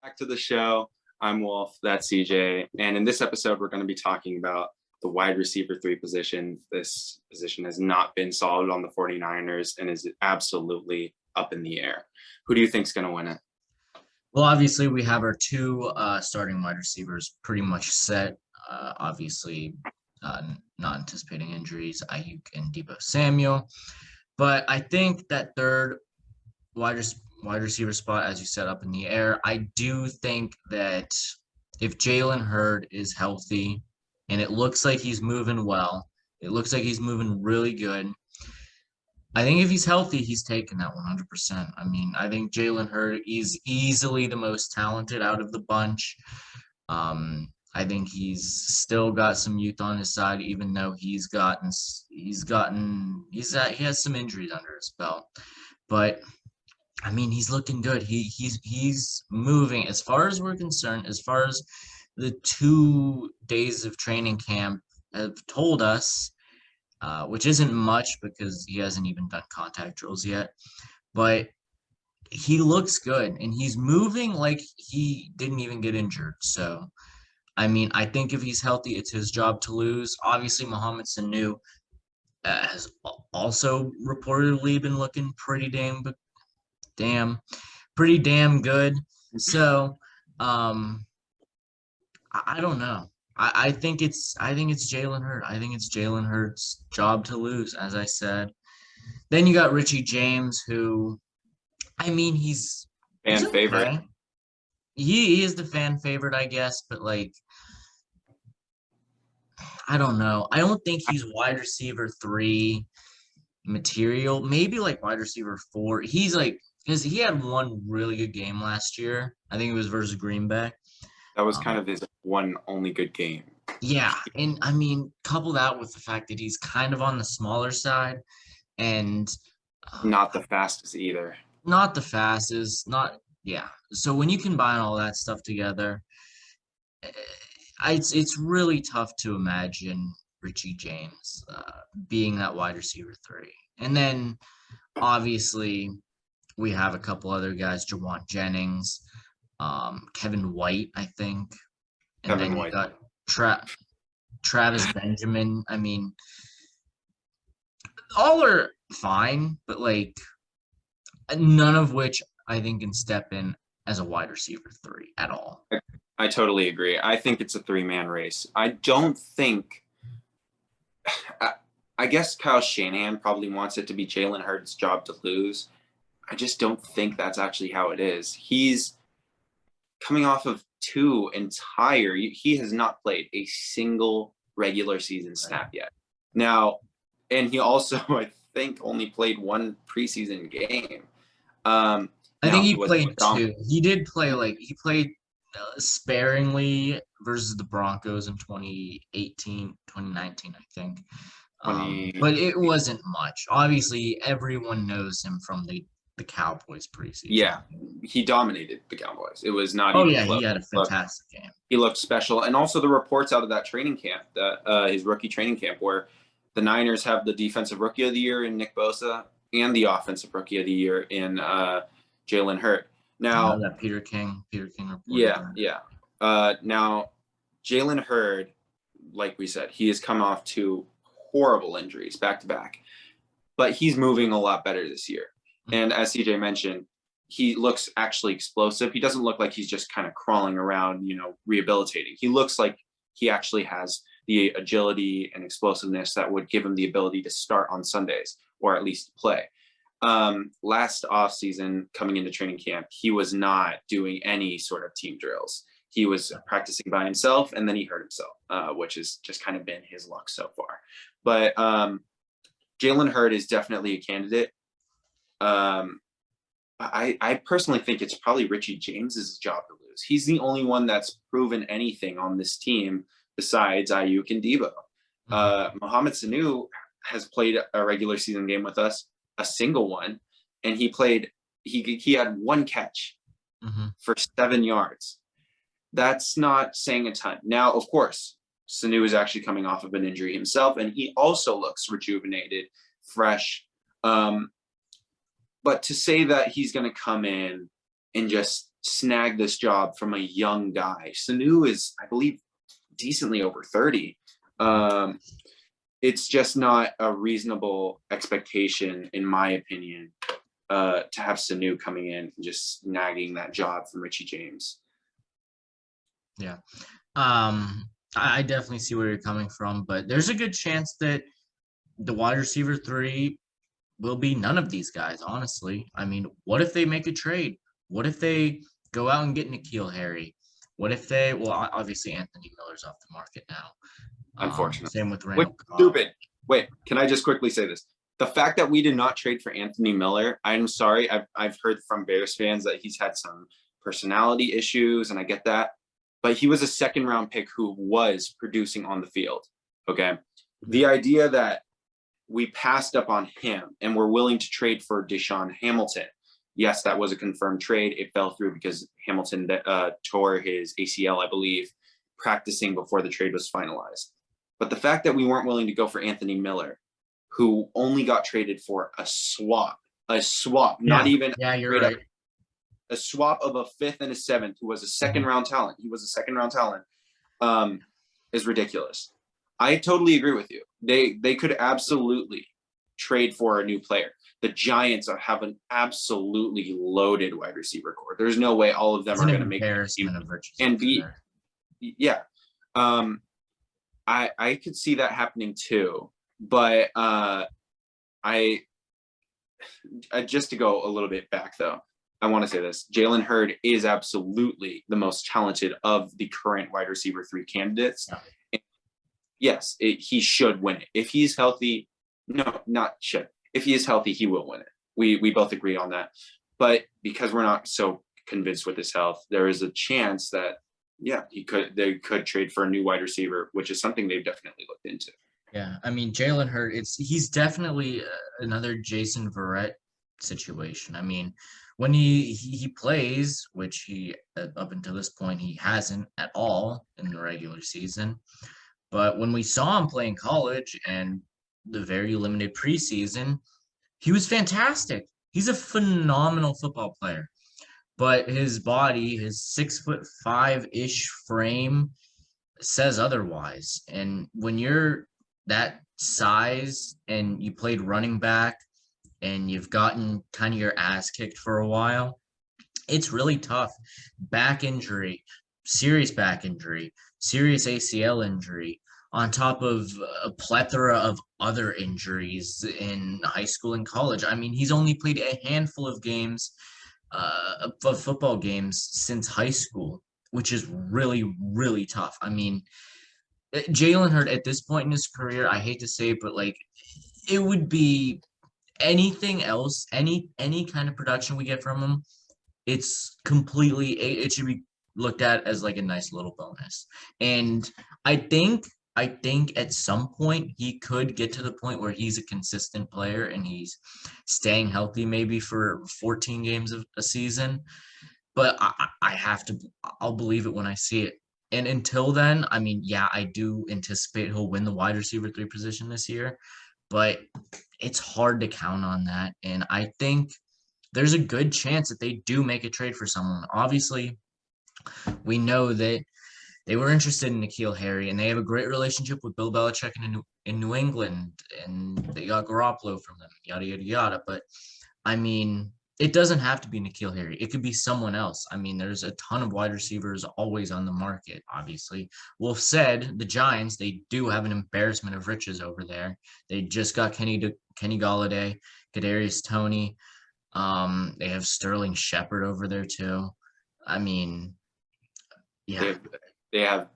Back to the show. I'm Wolf. That's CJ. And in this episode, we're going to be talking about the wide receiver 3 position. This position has not been solid on the 49ers and is absolutely up in the air. Who do you think is going to win it? Well, obviously, we have our two starting wide receivers pretty much set. Obviously, not anticipating injuries, Aiyuk and Deebo Samuel. But I think that third wide receiver spot, as you said, up in the air. I do think that if Jalen Hurd is healthy, and it looks like he's moving well, it looks like he's moving really good. I think if he's healthy, he's taking that 100%. I mean, I think Jalen Hurd is easily the most talented out of the bunch. I think he's still got some youth on his side, even though he has some injuries under his belt. But I mean, he's looking good. He's moving. As far as we're concerned, as far as the 2 days of training camp have told us, which isn't much because he hasn't even done contact drills yet, but he looks good and he's moving like he didn't even get injured. So, I mean, I think if he's healthy, it's his job to lose. Obviously, Mohamed Sanu has also reportedly been looking pretty damn good. So, I don't know. I think it's Jalen Hurd. I think it's Jalen Hurd's job to lose, as I said. Then you got Richie James, who, I mean, he's Fan favorite. Okay. He is the fan favorite, I guess, but like, I don't know. I don't think he's wide receiver 3 material. Maybe like wide receiver 4. He's like, because he had one really good game last year. I think it was versus Green Bay. That was kind of his one only good game. Yeah, and I mean, couple that with the fact that he's kind of on the smaller side and Not the fastest either. not the fastest, yeah. So when you combine all that stuff together, it's really tough to imagine Richie James being that wide receiver 3. And then obviously we have a couple other guys, Jawan Jennings, Kevin White, I think. And Kevin then White. you got Travis Benjamin. I mean, all are fine, but like none of which I think can step in as a wide receiver 3 at all. I totally agree. I think it's a 3-man race. I don't think I guess Kyle Shanahan probably wants it to be Jalen Hurd's job to lose. I just don't think that's actually how it is. He's coming off of he has not played a single regular season snap yet. Now, and he also, I think, only played one preseason game. I think he played 2. He did play he played sparingly versus the Broncos in 2019, I think. But it wasn't much. Obviously, everyone knows him from the Cowboys preseason. Yeah, he dominated the Cowboys. It was not Oh, even yeah, close. he had a fantastic game. He looked special. And also the reports out of that training camp, his rookie training camp, where the Niners have the defensive rookie of the year in Nick Bosa and the offensive rookie of the year in Jalen Hurd. Now, that Peter King reported. Yeah. Now, Jalen Hurd, like we said, he has come off 2 horrible injuries back to back, but he's moving a lot better this year. And as CJ mentioned, he looks actually explosive. He doesn't look like he's just kind of crawling around, rehabilitating. He looks like he actually has the agility and explosiveness that would give him the ability to start on Sundays or at least play. Last offseason, coming into training camp, he was not doing any sort of team drills. He was practicing by himself, and then he hurt himself, which has just kind of been his luck so far. But Jalen Hurd is definitely a candidate. I personally think it's probably Richie James's job to lose. He's the only one that's proven anything on this team besides Aiyuk and Deebo. Mohamed Sanu has played a regular season game with us, a single one, and he had 1 catch for 7 yards. That's not saying a ton. Now, of course, Sanu is actually coming off of an injury himself, and he also looks rejuvenated, fresh. But to say that he's going to come in and just snag this job from a young guy. Sanu is, I believe, decently over 30. It's just not a reasonable expectation, in my opinion, to have Sanu coming in and just snagging that job from Richie James. Yeah. I definitely see where you're coming from, but there's a good chance that the wide receiver 3 will be none of these guys, honestly. I mean, what if they make a trade? What if they go out and get N'Keal Harry? What if they, well, obviously Anthony Miller's off the market now. Unfortunately. Same with Wait, Randall Cobb. stupid. Wait, can I just quickly say this? The fact that we did not trade for Anthony Miller, I'm sorry. I've heard from Bears fans that he's had some personality issues, and I get that. But he was a second round pick who was producing on the field. Okay. The idea that we passed up on him and we're willing to trade for Deshaun Hamilton. Yes, that was a confirmed trade. It fell through because Hamilton tore his ACL, I believe, practicing before the trade was finalized. But the fact that we weren't willing to go for Anthony Miller, who only got traded for a swap, not even you're right. a swap of a 5th and a 7th, who was a second round talent. He was a second round talent, is ridiculous. I totally agree with you. They could absolutely trade for a new player. The Giants have an absolutely loaded wide receiver core. There's no way all of them are going to make embarrassment of riches and be. Yeah, I could see that happening too. But I just to go a little bit back though, I want to say this: Jalen Hurd is absolutely the most talented of the current wide receiver 3 candidates. Yeah. Yes, he should win it. If he's healthy, no, not should. If he is healthy, he will win it. We both agree on that. But because we're not so convinced with his health, there is a chance that, yeah, they could trade for a new wide receiver, which is something they've definitely looked into. Yeah, I mean, Jalen Hurd, he's definitely another Jason Verrett situation. I mean, when he plays, which he up until this point he hasn't at all in the regular season. But when we saw him play in college and the very limited preseason, he was fantastic. He's a phenomenal football player. But his body, his 6'5" frame says otherwise. And when you're that size and you played running back and you've gotten kind of your ass kicked for a while, it's really tough. Back injury, serious ACL injury, on top of a plethora of other injuries in high school and college. I mean, he's only played a handful of games, of football games since high school, which is really, really tough. I mean, Jalen Hurd at this point in his career, I hate to say it, but like it would be anything else, any kind of production we get from him, it's completely, it should be looked at as like a nice little bonus. And I think at some point he could get to the point where he's a consistent player and he's staying healthy maybe for 14 games of a season. But I'll believe it when I see it. And until then, I mean, yeah, I do anticipate he'll win the wide receiver 3 position this year, but it's hard to count on that. And I think there's a good chance that they do make a trade for someone. Obviously, we know that they were interested in N'Keal Harry, and they have a great relationship with Bill Belichick in New England, and they got Garoppolo from them, yada, yada, yada. But, I mean, it doesn't have to be N'Keal Harry. It could be someone else. I mean, there's a ton of wide receivers always on the market, obviously. Wolf said the Giants, they do have an embarrassment of riches over there. They just got Kenny Golladay, Kadarius Toney. They have Sterling Shepard over there, too. I mean, yeah. They have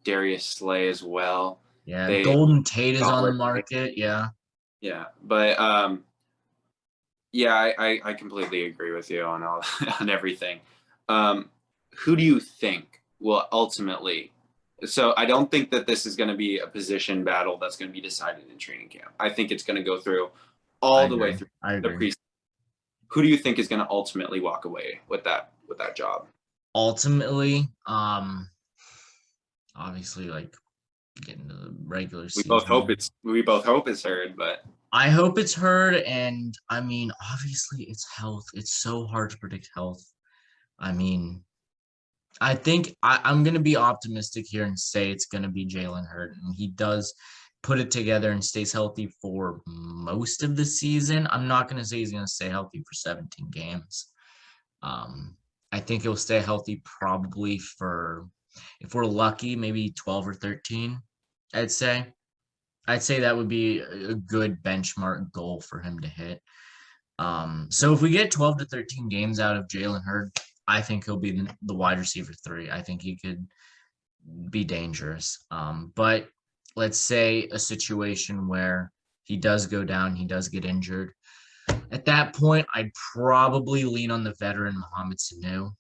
Darius Slay as well. Yeah, Golden Tate is on the market. Yeah. Yeah, but yeah, I completely agree with you on all on everything. Who do you think will ultimately? So I don't think that this is going to be a position battle that's going to be decided in training camp. I think it's going to go through all the way through the preseason. Who do you think is going to ultimately walk away with that job? Ultimately, obviously, like getting to the regular season. We both hope it's Hurd, but I hope it's Hurd, and I mean, obviously, it's health. It's so hard to predict health. I mean, I think I'm going to be optimistic here and say it's going to be Jalen Hurts. And he does put it together and stays healthy for most of the season. I'm not going to say he's going to stay healthy for 17 games. I think he'll stay healthy probably for, if we're lucky, maybe 12 or 13, I'd say. I'd say that would be a good benchmark goal for him to hit. So if we get 12 to 13 games out of Jalen Hurts, I think he'll be the wide receiver 3. I think he could be dangerous. But let's say a situation where he does go down, he does get injured. At that point, I'd probably lean on the veteran Mohamed Sanu,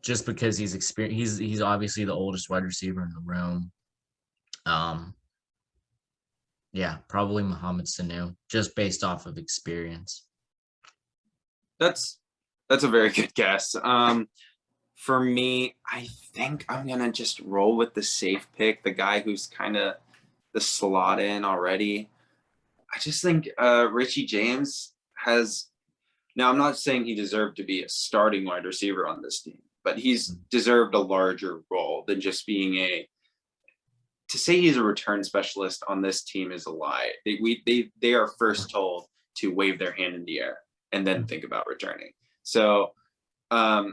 just because he's experienced. He's obviously the oldest wide receiver in the room. Yeah, probably Mohamed Sanu, just based off of experience. That's a very good guess. For me, I think I'm gonna just roll with the safe pick, the guy who's kind of the slot in already. I just think Richie James has. Now, I'm not saying he deserved to be a starting wide receiver on this team, but he's deserved a larger role than just being a. To say he's a return specialist on this team is a lie. They are first told to wave their hand in the air and then think about returning. So I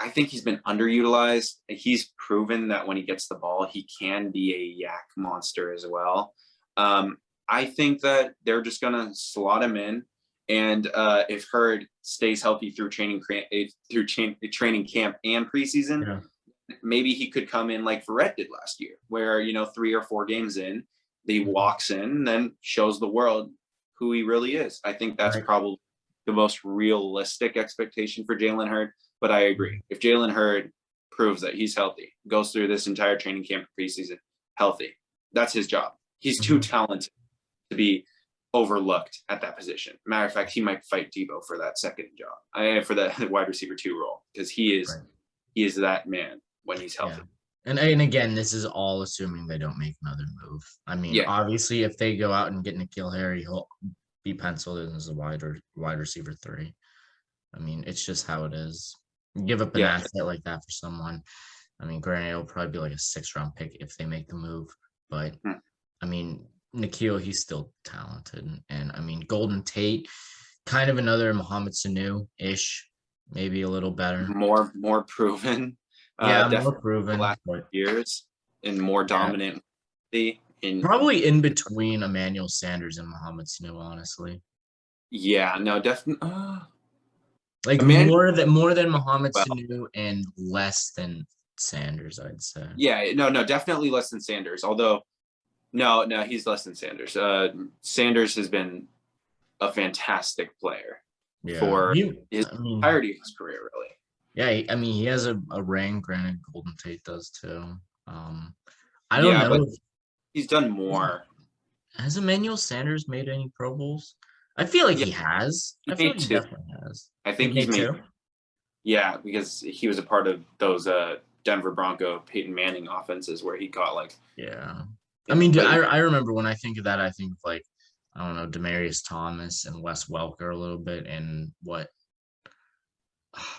think he's been underutilized. He's proven that when he gets the ball, he can be a yak monster as well. I think that they're just gonna slot him in, and if Hurd stays healthy through training camp and preseason. Yeah. Maybe he could come in like Verrett did last year, where 3 or 4 games in, he walks in and then shows the world who he really is. I think that's probably the most realistic expectation for Jalen Hurd. But I agree. If Jalen Hurd proves that he's healthy, goes through this entire training camp preseason healthy, that's his job. He's too talented to be overlooked at that position. Matter of fact, he might fight Deebo for that second job, for the wide receiver 2 role, because he is that man when he's healthy. Yeah. And again, this is all assuming they don't make another move. I mean, obviously, if they go out and get N'Keal Harry, he'll be penciled in as a wide receiver 3. I mean, it's just how it is. You give up an asset like that for someone. I mean, granted, it'll probably be like a 6th-round pick if they make the move. But, I mean, N'Keal, he's still talented. And I mean, Golden Tate, kind of another Mohamed Sanu-ish, maybe a little better. More proven. More proven. The last years and more dominant. Probably in between Emmanuel Sanders and Mohamed Sanu, honestly. Yeah, no, definitely. Like more than Mohamed Sanu and less than Sanders, I'd say. Yeah, no, definitely less than Sanders. Although, no, he's less than Sanders. Sanders has been a fantastic player for his entirety of his career, really. Yeah, I mean, he has a ring. Granted, Golden Tate does too. I don't know. But he's done more. Has Emmanuel Sanders made any Pro Bowls? I feel like he has. I feel like he definitely has. I think he's made 2. Yeah, because he was a part of those Denver Bronco Peyton Manning offenses where he got like. Yeah. I mean, I remember when I think of that, I think of like, I don't know, Demaryius Thomas and Wes Welker a little bit, and what?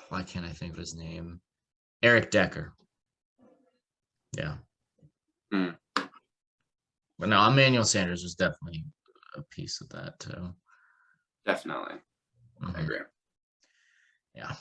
Why can't I think of his name? Eric Decker. Yeah. But no, Emmanuel Sanders was definitely a piece of that too. Definitely. I agree. Yeah.